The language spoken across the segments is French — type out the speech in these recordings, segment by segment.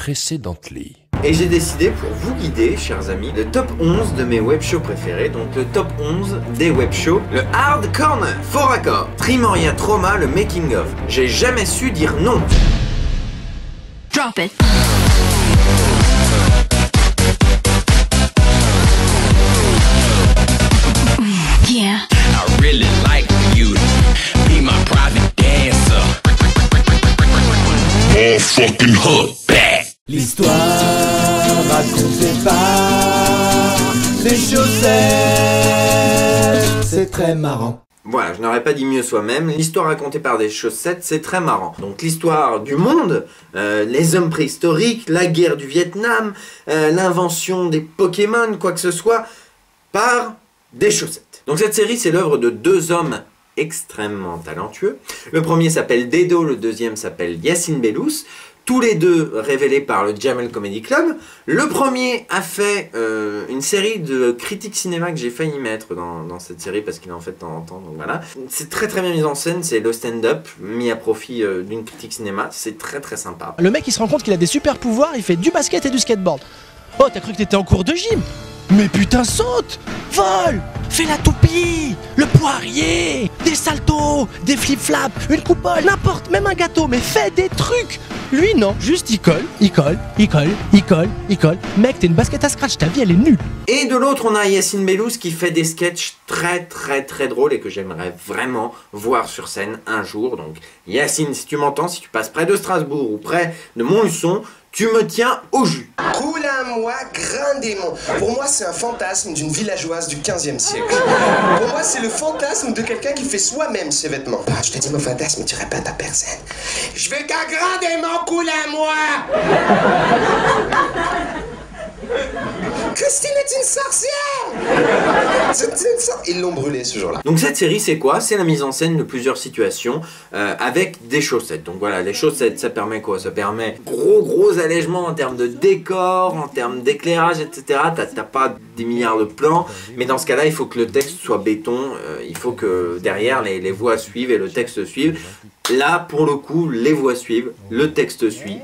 Precedently. Et j'ai décidé pour vous guider, chers amis, le top 11 de mes webshows préférés, donc le top 11 des webshows. Le Hard Corner, Fort Accord, Trimoria Trauma, le Making of. J'ai jamais su dire non. Drop it. Yeah. I really like you to be my private dancer. All fucking hook back. L'histoire racontée par les chaussettes, c'est très marrant. Voilà, je n'aurais pas dit mieux soi-même. L'histoire racontée par des chaussettes, c'est très marrant. Donc l'histoire du monde, les hommes préhistoriques, la guerre du Vietnam, l'invention des Pokémon, quoi que ce soit, par des chaussettes. Donc cette série, c'est l'œuvre de deux hommes extrêmement talentueux. Le premier s'appelle Dedo, le deuxième s'appelle Yacine Bellous. Tous les deux révélés par le Jamel Comedy Club. Le premier a fait une série de critiques cinéma que j'ai failli mettre dans cette série parce qu'il en fait de temps en temps, donc voilà. C'est très très bien mis en scène, c'est le stand-up mis à profit d'une critique cinéma, c'est très très sympa. Le mec il se rend compte qu'il a des super pouvoirs, il fait du basket et du skateboard. Oh, t'as cru que t'étais en cours de gym? Mais putain, saute! Vole! Fais la toupie! Le poirier! Des saltos! Des flip-flaps! Une coupole! N'importe! Même un gâteau! Mais fais des trucs! Lui, non. Juste, il colle, il colle, il colle, il colle, il colle. Mec, t'es une basket à scratch, ta vie, elle est nulle! Et de l'autre, on a Yacine Bellous qui fait des sketchs très très très drôles et que j'aimerais vraiment voir sur scène un jour. Donc, Yacine, si tu m'entends, si tu passes près de Strasbourg ou près de Montluçon, tu me tiens au jus. Coule à moi, grain démon. Pour moi, c'est un fantasme d'une villageoise du 15e siècle. Pour moi, c'est le fantasme de quelqu'un qui fait soi-même ses vêtements. Bah, je te dis mon fantasme, tu répètes à personne. Je veux qu'un grand démon coule à moi. Christine est une sorcière. C'est une sorcière. Ils l'ont brûlé ce jour-là. Donc cette série, c'est quoi? C'est la mise en scène de plusieurs situations avec des chaussettes. Donc voilà, les chaussettes, ça permet quoi? Ça permet gros allègement en termes de décor, en termes d'éclairage, etc. T'as pas des milliards de plans, mais dans ce cas-là, il faut que le texte soit béton, il faut que derrière les voix suivent et le texte suive. Là, pour le coup, les voix suivent, le texte suit.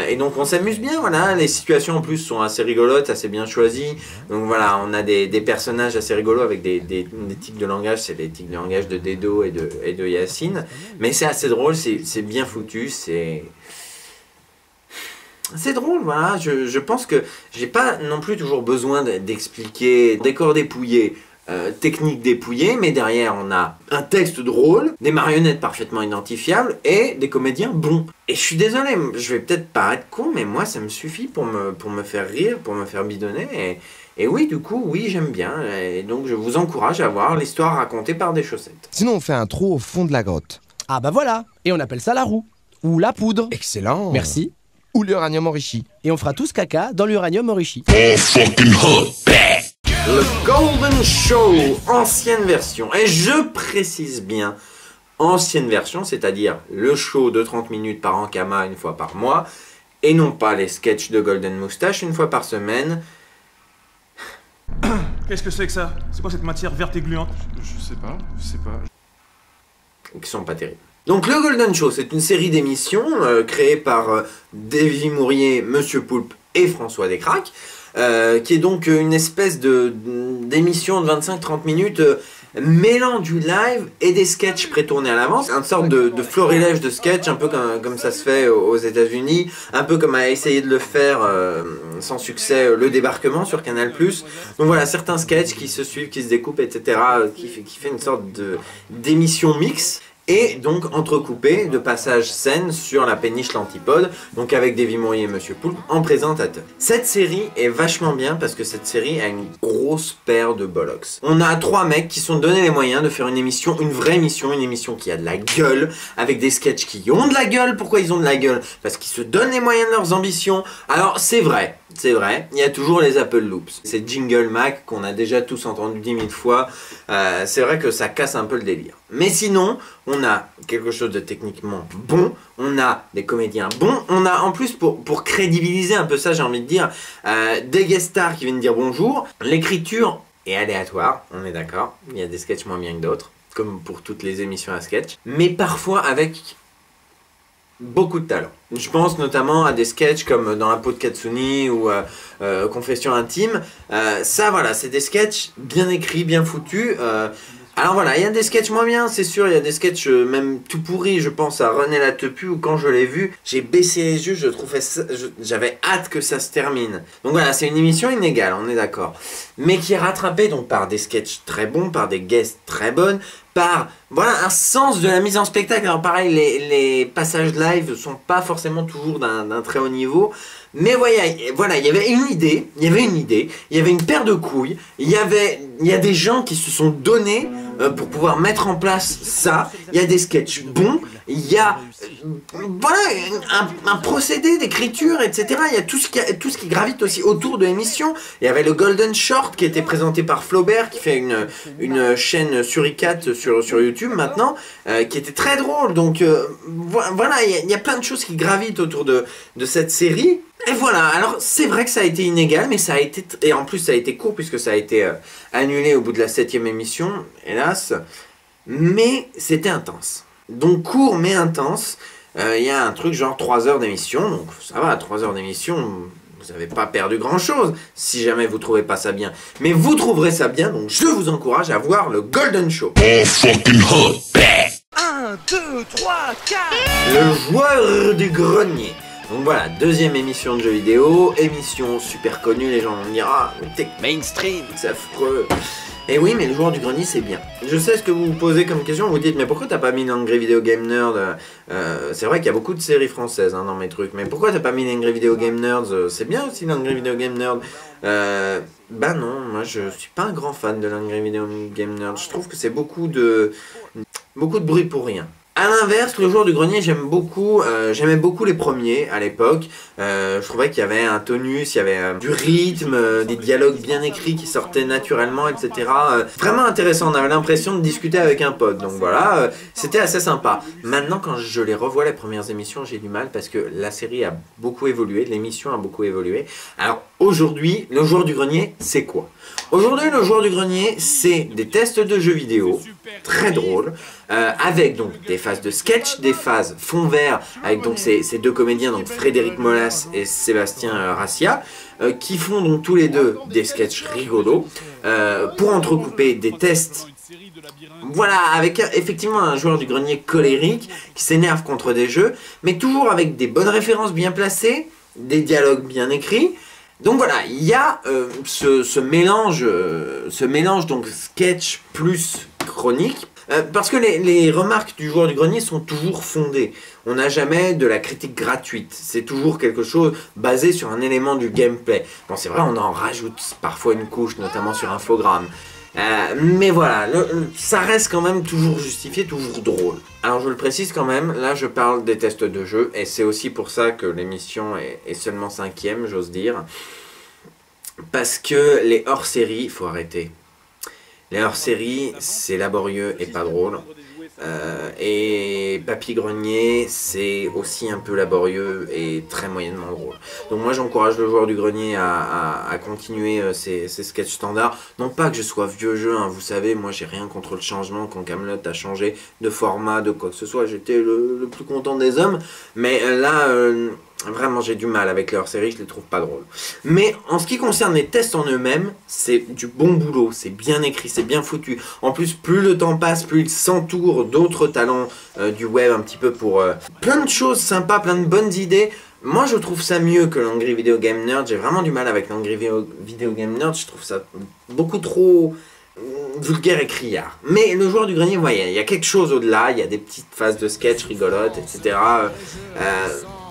Et donc on s'amuse bien, voilà, les situations en plus sont assez rigolotes, assez bien choisies. Donc voilà, on a des personnages assez rigolos avec des tics de langage, c'est les tics de langage de Dedo et de Yacine. Mais c'est assez drôle, c'est bien foutu, c'est drôle, voilà. Je pense que j'ai pas non plus toujours besoin d'expliquer décor dépouillé, technique dépouillée, mais derrière on a un texte drôle, des marionnettes parfaitement identifiables et des comédiens bons. Et je suis désolé, je vais peut-être paraître con, mais moi ça me suffit pour me faire rire, pour me faire bidonner. Et oui, du coup, oui, j'aime bien. Et donc je vous encourage à voir l'histoire racontée par des chaussettes. Sinon on fait un trou au fond de la grotte. Ah bah voilà. Et on appelle ça la roue. Ou la poudre. Excellent. Merci. Ou l'uranium enrichi. Et on fera tous caca dans l'uranium enrichi. All fucking hook back. Le Golden Show, ancienne version. Et je précise bien, ancienne version, c'est-à-dire le show de 30 minutes par Ankama une fois par mois, et non pas les sketchs de Golden Moustache une fois par semaine. Qu'est-ce que c'est que ça? C'est quoi cette matière verte et gluante? Je sais pas. Qui sont pas terribles. Donc le Golden Show, c'est une série d'émissions créée par Davy Mourier, Monsieur Poulpe et François Descraques, qui est donc une espèce d'émission de 25-30 minutes mêlant du live et des sketchs pré-tournés à l'avance, une sorte de florilège de sketchs, un peu comme ça se fait aux États-Unis, un peu comme a essayé de le faire sans succès Le Débarquement sur Canal+. Donc voilà, certains sketchs qui se suivent, qui se découpent, etc., qui fait une sorte d'émission mix. Et donc entrecoupé de passages scènes sur la péniche l'Antipode, donc avec Davy Mourier et Monsieur Poulpe en présentateur. Cette série est vachement bien parce que cette série a une grosse paire de bollocks. On a trois mecs qui se sont donné les moyens de faire une émission, une vraie émission, une émission qui a de la gueule, avec des sketchs qui ont de la gueule. Pourquoi ils ont de la gueule? Parce qu'ils se donnent les moyens de leurs ambitions. Alors c'est vrai, il y a toujours les Apple Loops. Ces jingle Mac qu'on a déjà tous entendu 10 000 fois, c'est vrai que ça casse un peu le délire. Mais sinon, on a quelque chose de techniquement bon, on a des comédiens bons, on a en plus, pour crédibiliser un peu ça, j'ai envie de dire, des guest stars qui viennent dire bonjour. L'écriture est aléatoire, on est d'accord, il y a des sketchs moins bien que d'autres, comme pour toutes les émissions à sketch, mais parfois avec beaucoup de talent. Je pense notamment à des sketchs comme Dans la peau de Katsuni ou Confession intime. Ça voilà, c'est des sketchs bien écrits, bien foutus. Alors voilà, il y a des sketchs moins bien, c'est sûr, il y a des sketchs même tout pourris, je pense à René la Tepu, où quand je l'ai vu, j'ai baissé les yeux, j'avais hâte que ça se termine. Donc voilà, c'est une émission inégale, on est d'accord. Mais qui est rattrapée donc par des sketchs très bons, par des guests très bonnes, par voilà un sens de la mise en spectacle. Alors pareil, les passages live sont pas forcément toujours d'un très haut niveau, mais voilà, il y avait une idée, il y avait une paire de couilles, il y a des gens qui se sont donnés pour pouvoir mettre en place ça. Il y a des sketchs bons, il y a voilà un procédé d'écriture, etc. Il y a tout ce qui gravite aussi autour de l'émission. Il y avait le Golden Short qui était présenté par Flaubert, qui fait une chaîne suricate sur YouTube maintenant, qui était très drôle. Donc voilà, il y a plein de choses qui gravitent autour de cette série. Et voilà, alors c'est vrai que ça a été inégal, mais ça a été, et en plus ça a été court puisque ça a été annulé au bout de la 7e émission, hélas, mais c'était intense. Donc court mais intense, il y a un truc genre 3 heures d'émission, donc ça va, 3 heures d'émission, vous n'avez pas perdu grand chose, si jamais vous trouvez pas ça bien. Mais vous trouverez ça bien, donc je vous encourage à voir le Golden Show. 1, 2, 3, 4. Le joueur du grenier. Donc voilà, 2e émission de jeux vidéo, émission super connue, les gens vont me dire « Ah, t'es mainstream, c'est affreux !» Et oui, mais le joueur du grenier, c'est bien. Je sais ce que vous vous posez comme question, vous dites « Mais pourquoi t'as pas mis l'Angry Video Game Nerd ?» C'est vrai qu'il y a beaucoup de séries françaises dans mes trucs, mais pourquoi t'as pas mis l'Angry Video Game Nerds? C'est bien aussi l'Angry Video Game Nerd. Bah non, moi je suis pas un grand fan de l'Angry Video Game Nerd. Je trouve que c'est beaucoup de bruit pour rien. A l'inverse, le joueur du grenier, j'aimais beaucoup les premiers à l'époque. Je trouvais qu'il y avait un tonus, il y avait du rythme, des dialogues bien écrits qui sortaient naturellement, etc. Vraiment intéressant, on avait l'impression de discuter avec un pote. Donc voilà, c'était assez sympa. Maintenant, quand je les revois, les premières émissions, j'ai du mal parce que la série a beaucoup évolué, l'émission a beaucoup évolué. Alors aujourd'hui, le joueur du grenier, c'est quoi? Aujourd'hui, le joueur du grenier, c'est des tests de jeux vidéo, très drôles, avec donc des phases de sketch, des phases fond vert, avec donc ces deux comédiens, donc Frédéric Molas et Sébastien Rassia, qui font donc tous les deux des sketchs rigolos, pour entrecouper des tests. Voilà, avec effectivement un joueur du grenier colérique, qui s'énerve contre des jeux, mais toujours avec des bonnes références bien placées, des dialogues bien écrits. Donc voilà, il y a ce mélange donc sketch plus chronique, parce que les remarques du joueur du grenier sont toujours fondées. On n'a jamais de la critique gratuite, c'est toujours quelque chose basé sur un élément du gameplay. Bon, c'est vrai, on en rajoute parfois une couche, notamment sur Infogrames. Mais voilà, ça reste quand même toujours justifié, toujours drôle. Alors je le précise quand même, là je parle des tests de jeu, et c'est aussi pour ça que l'émission est seulement 5e, j'ose dire. Parce que les hors-séries, il faut arrêter. Les hors-séries, c'est laborieux et pas drôle. Et Papy Grenier, c'est aussi un peu laborieux et très moyennement drôle. Donc moi j'encourage le joueur du grenier à continuer ses sketchs standards. Non pas que je sois vieux jeu, hein, vous savez, moi j'ai rien contre le changement quand Kaamelott a changé de format, de quoi que ce soit. J'étais le plus content des hommes. Mais là, vraiment j'ai du mal avec les hors-séries, je les trouve pas drôles. Mais en ce qui concerne les tests en eux-mêmes, c'est du bon boulot, c'est bien écrit, c'est bien foutu. En plus, plus le temps passe, plus il s'entoure d'autres talents du web un petit peu pour plein de choses sympas, plein de bonnes idées. Moi je trouve ça mieux que l'Angry Video Game Nerd, j'ai vraiment du mal avec l'Angry Video Game Nerd, je trouve ça beaucoup trop vulgaire et criard. Mais le joueur du grenier, vous voyez, il y a quelque chose au-delà, il y a des petites phases de sketch rigolotes, etc.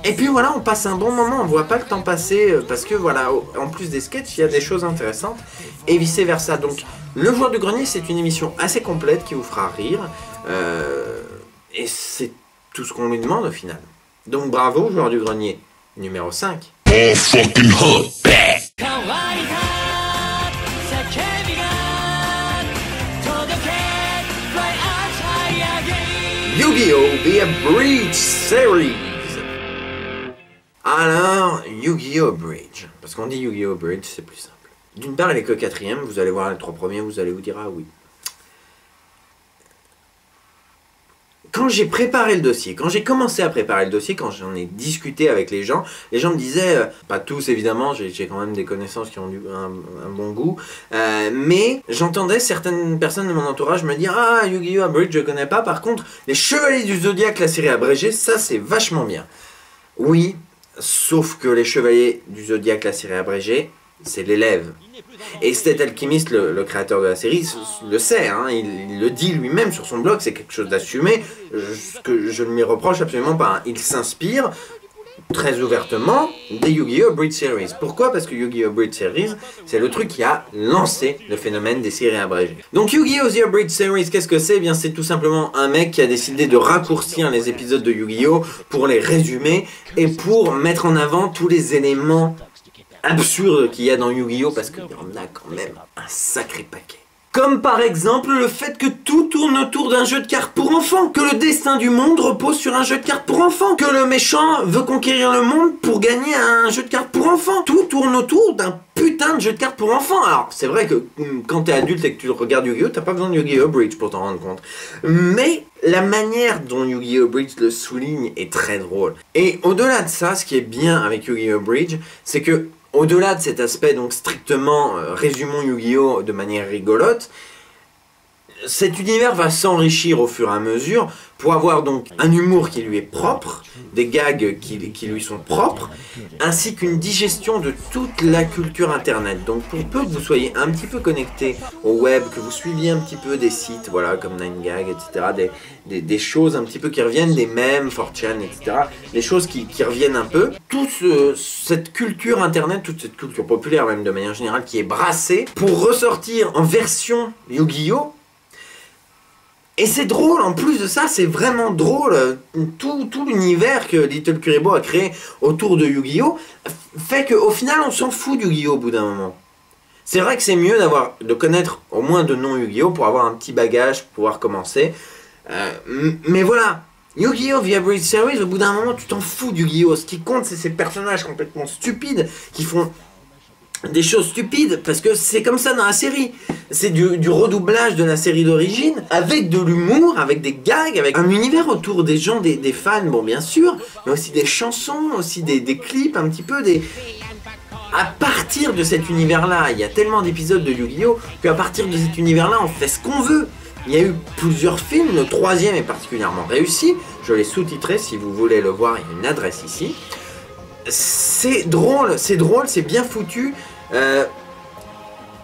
Et puis voilà, on passe un bon moment, on voit pas le temps passer, parce que voilà, en plus des sketchs, il y a des choses intéressantes, et vice versa. Donc, le joueur du grenier, c'est une émission assez complète qui vous fera rire, et c'est tout ce qu'on lui demande au final. Donc bravo, joueur du grenier, numéro 5. Yu-Gi-Oh! The Abridged Series. Alors, Yu-Gi-Oh! Bridge. Parce qu'on dit Yu-Gi-Oh! Bridge, c'est plus simple. D'une part, il est que 4e, vous allez voir les 3 premiers, vous allez vous dire ah oui. Quand quand j'ai préparé le dossier, quand j'ai commencé à préparer le dossier, quand j'en ai discuté avec les gens me disaient, pas tous évidemment, j'ai quand même des connaissances qui ont un bon goût, mais j'entendais certaines personnes de mon entourage me dire « Ah, Yu-Gi-Oh! Abridged, je connais pas, par contre, les Chevaliers du Zodiaque, la série abrégée, ça c'est vachement bien. » Oui, sauf que les Chevaliers du Zodiaque, la série abrégée, c'est l'élève. Et State Alchemist, le créateur de la série, le sait, hein, il le dit lui-même sur son blog, c'est quelque chose d'assumé, ce que je ne m'y reproche absolument pas. Hein. Il s'inspire très ouvertement des Yu-Gi-Oh! Abridged Series. Pourquoi? Parce que Yu-Gi-Oh! Abridged Series, c'est le truc qui a lancé le phénomène des séries abrégées. Donc Yu-Gi-Oh! The Abridged Series, qu'est-ce que c'est? Eh bien, c'est tout simplement un mec qui a décidé de raccourcir les épisodes de Yu-Gi-Oh! Pour les résumer et pour mettre en avant tous les éléments absurdes qu'il y a dans Yu-Gi-Oh! Parce qu'il y en a quand même un sacré paquet. Comme par exemple le fait que tout tourne autour d'un jeu de cartes pour enfants, que le destin du monde repose sur un jeu de cartes pour enfants, que le méchant veut conquérir le monde pour gagner un jeu de cartes pour enfants. Tout tourne autour d'un putain de jeu de cartes pour enfants. Alors c'est vrai que quand t'es adulte et que tu regardes Yu-Gi-Oh! T'as pas besoin de Yu-Gi-Oh! Abridged pour t'en rendre compte. Mais la manière dont Yu-Gi-Oh! Abridged le souligne est très drôle. Et au-delà de ça, ce qui est bien avec Yu-Gi-Oh! Abridged, c'est que au-delà de cet aspect donc strictement résumons Yu-Gi-Oh! De manière rigolote, cet univers va s'enrichir au fur et à mesure pour avoir donc un humour qui lui est propre, des gags qui lui sont propres, ainsi qu'une digestion de toute la culture internet. Donc pour peu que vous soyez un petit peu connecté au web, que vous suiviez un petit peu des sites, voilà, comme 9gag, etc., des choses un petit peu qui reviennent, des mèmes, 4chan, etc., des choses qui reviennent un peu, toute cette culture internet, toute cette culture populaire même de manière générale qui est brassée pour ressortir en version Yu-Gi-Oh! Et c'est drôle, en plus de ça, c'est vraiment drôle. Tout l'univers que Little Kuriboh a créé autour de Yu-Gi-Oh! Fait qu'au final, on s'en fout du Yu-Gi-Oh! Au bout d'un moment. C'est vrai que c'est mieux de connaître au moins de noms Yu-Gi-Oh! Pour avoir un petit bagage, pour pouvoir commencer. Mais voilà, Yu-Gi-Oh! The Abridged Series, au bout d'un moment, tu t'en fous du Yu-Gi-Oh! Ce qui compte, c'est ces personnages complètement stupides qui font des choses stupides, parce que c'est comme ça dans la série. C'est du redoublage de la série d'origine, avec de l'humour, avec des gags, avec un univers autour des gens, des fans, bon bien sûr, mais aussi des chansons, aussi des clips, un petit peu des... À partir de cet univers-là, il y a tellement d'épisodes de Yu-Gi-Oh! Qu'à partir de cet univers-là, on fait ce qu'on veut. Il y a eu plusieurs films, le troisième est particulièrement réussi, je l'ai sous-titré, si vous voulez le voir, il y a une adresse ici. C'est drôle, c'est bien foutu.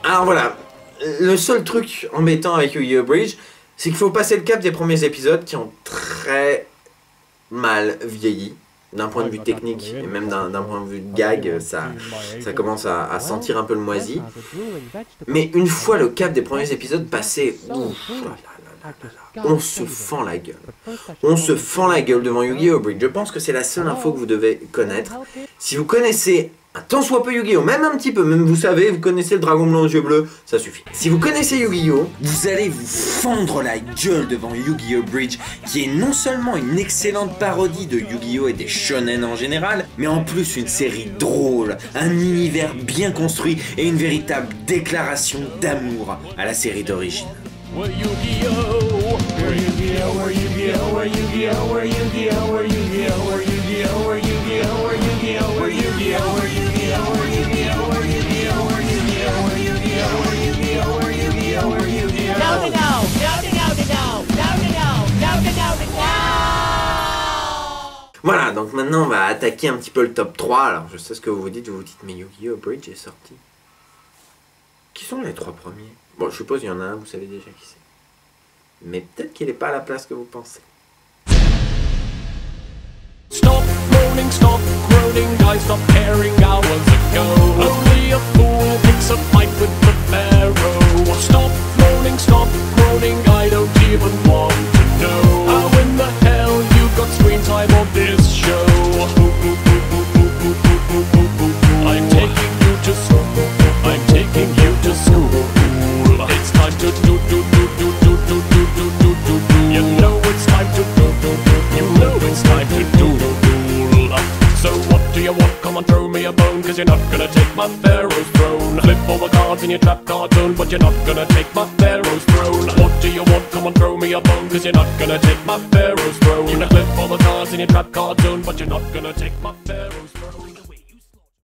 Alors voilà, le seul truc embêtant avec Yu-Gi-Oh! Abridged, c'est qu'il faut passer le cap des premiers épisodes qui ont très mal vieilli. D'un point de vue technique et même d'un point de vue de gag, ça commence à sentir un peu le moisi. Mais une fois le cap des premiers épisodes passé, on se fend la gueule. On se fend la gueule devant Yu-Gi-Oh! Abridged. Je pense que c'est la seule info que vous devez connaître. Si vous connaissez un tant soit peu Yu-Gi-Oh! Même un petit peu, même vous savez, vous connaissez le dragon blanc aux yeux bleus, ça suffit. Si vous connaissez Yu-Gi-Oh! Vous allez vous fendre la gueule devant Yu-Gi-Oh! Abridged, qui est non seulement une excellente parodie de Yu-Gi-Oh! Et des shonen en général, mais en plus une série drôle, un univers bien construit et une véritable déclaration d'amour à la série d'origine. Voilà, donc maintenant on va attaquer un petit peu le top 3. Alors je sais ce que vous vous dites mais Yu-Gi-Oh! Abridged est sorti. Qui sont les 3 premiers? Bon, je suppose qu'il y en a un, vous savez déjà qui c'est. Mais peut-être qu'il n'est pas à la place que vous pensez. Stop moaning, stop groaning, guys, stop caring hours ago. Only a fool picks a fight with the pharaoh. Stop moaning, stop groaning, I don't even want to know how in the hell you got screen time on this show. I'm taking you to school. I'm taking you to school. It's time to do. You know it's time to do. You know it's time to do. So what do you want? Come on, throw me me a bone, cause you're not gonna take my pharaoh's throne. Flip all the cards in your trap card zone, but you're not gonna take my pharaoh's throne. What do you want? Come on, throw me a bone, cause you're not gonna take my pharaoh's throne. You can flip all the cards in your trap card zone, but you're not gonna take my pharaoh's throne.